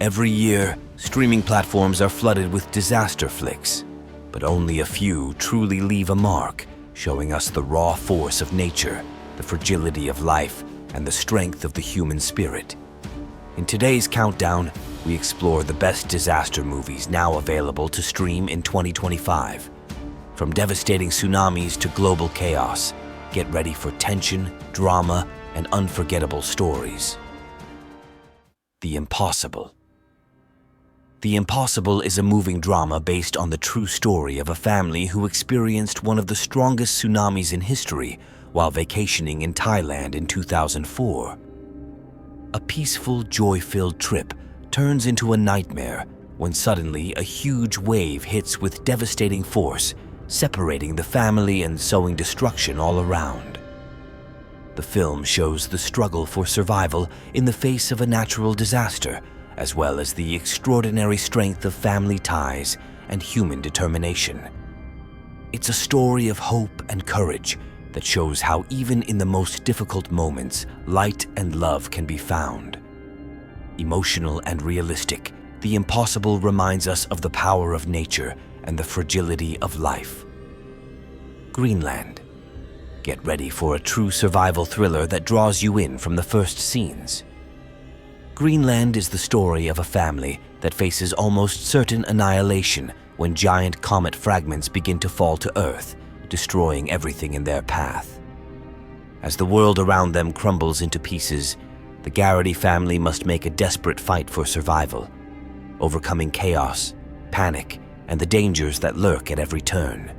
Every year, streaming platforms are flooded with disaster flicks, but only a few truly leave a mark, showing us the raw force of nature, the fragility of life, and the strength of the human spirit. In today's countdown, we explore the best disaster movies now available to stream in 2025. From devastating tsunamis to global chaos, get ready for tension, drama, and unforgettable stories. The Impossible. The Impossible is a moving drama based on the true story of a family who experienced one of the strongest tsunamis in history while vacationing in Thailand in 2004. A peaceful, joy-filled trip turns into a nightmare when suddenly a huge wave hits with devastating force, separating the family and sowing destruction all around. The film shows the struggle for survival in the face of a natural disaster, as well as the extraordinary strength of family ties and human determination. It's a story of hope and courage that shows how even in the most difficult moments, light and love can be found. Emotional and realistic, The Impossible reminds us of the power of nature and the fragility of life. Greenland. Get ready for a true survival thriller that draws you in from the first scenes. Greenland is the story of a family that faces almost certain annihilation when giant comet fragments begin to fall to Earth, destroying everything in their path. As the world around them crumbles into pieces, the Garrity family must make a desperate fight for survival, overcoming chaos, panic, and the dangers that lurk at every turn.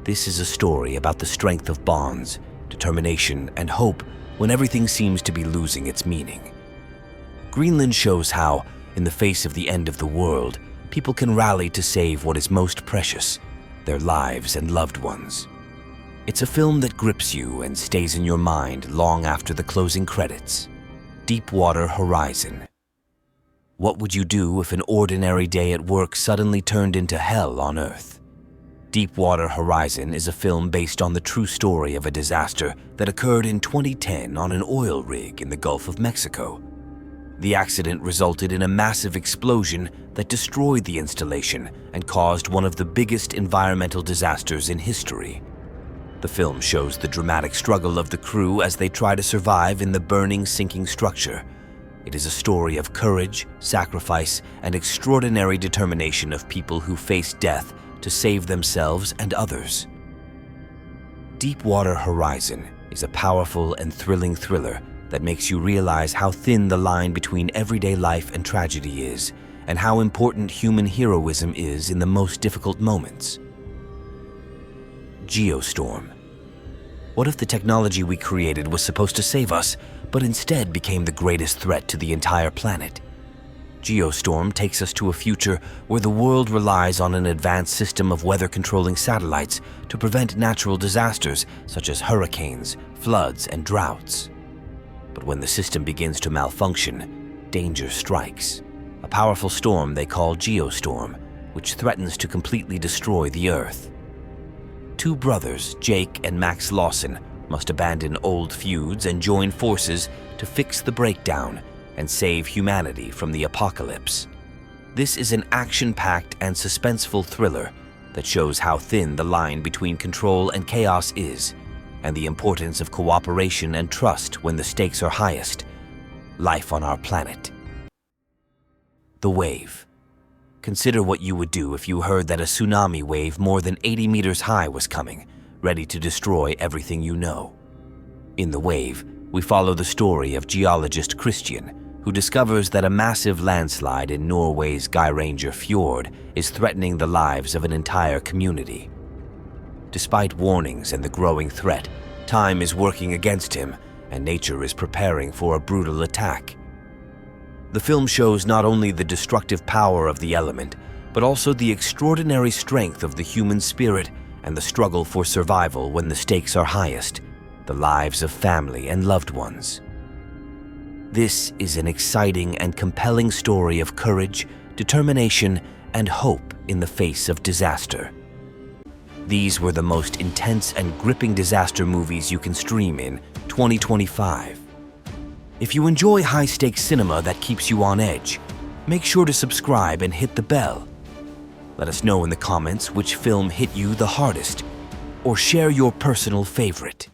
This is a story about the strength of bonds, determination, and hope when everything seems to be losing its meaning. Greenland shows how, in the face of the end of the world, people can rally to save what is most precious, their lives and loved ones. It's a film that grips you and stays in your mind long after the closing credits. Deepwater Horizon. What would you do if an ordinary day at work suddenly turned into hell on Earth? Deepwater Horizon is a film based on the true story of a disaster that occurred in 2010 on an oil rig in the Gulf of Mexico. The accident resulted in a massive explosion that destroyed the installation and caused one of the biggest environmental disasters in history. The film shows the dramatic struggle of the crew as they try to survive in the burning, sinking structure. It is a story of courage, sacrifice, and extraordinary determination of people who face death to save themselves and others. Deepwater Horizon is a powerful and thrilling thriller that makes you realize how thin the line between everyday life and tragedy is, and how important human heroism is in the most difficult moments. Geostorm. What if the technology we created was supposed to save us, but instead became the greatest threat to the entire planet? Geostorm takes us to a future where the world relies on an advanced system of weather-controlling satellites to prevent natural disasters such as hurricanes, floods, and droughts. But when the system begins to malfunction, danger strikes. A powerful storm they call Geostorm, which threatens to completely destroy the Earth. Two brothers, Jake and Max Lawson, must abandon old feuds and join forces to fix the breakdown and save humanity from the apocalypse. This is an action-packed and suspenseful thriller that shows how thin the line between control and chaos is, and the importance of cooperation and trust when the stakes are highest. Life on our planet. The Wave. Consider what you would do if you heard that a tsunami wave more than 80 meters high was coming, ready to destroy everything you know. In The Wave, we follow the story of geologist Christian, who discovers that a massive landslide in Norway's Geiranger Fjord is threatening the lives of an entire community. Despite warnings and the growing threat, time is working against him, and nature is preparing for a brutal attack. The film shows not only the destructive power of the element, but also the extraordinary strength of the human spirit and the struggle for survival when the stakes are highest, the lives of family and loved ones. This is an exciting and compelling story of courage, determination, and hope in the face of disaster. These were the most intense and gripping disaster movies you can stream in 2025. If you enjoy high-stakes cinema that keeps you on edge, Make sure to subscribe and hit the bell. Let us know in the comments which film hit you the hardest, or share your personal favorite.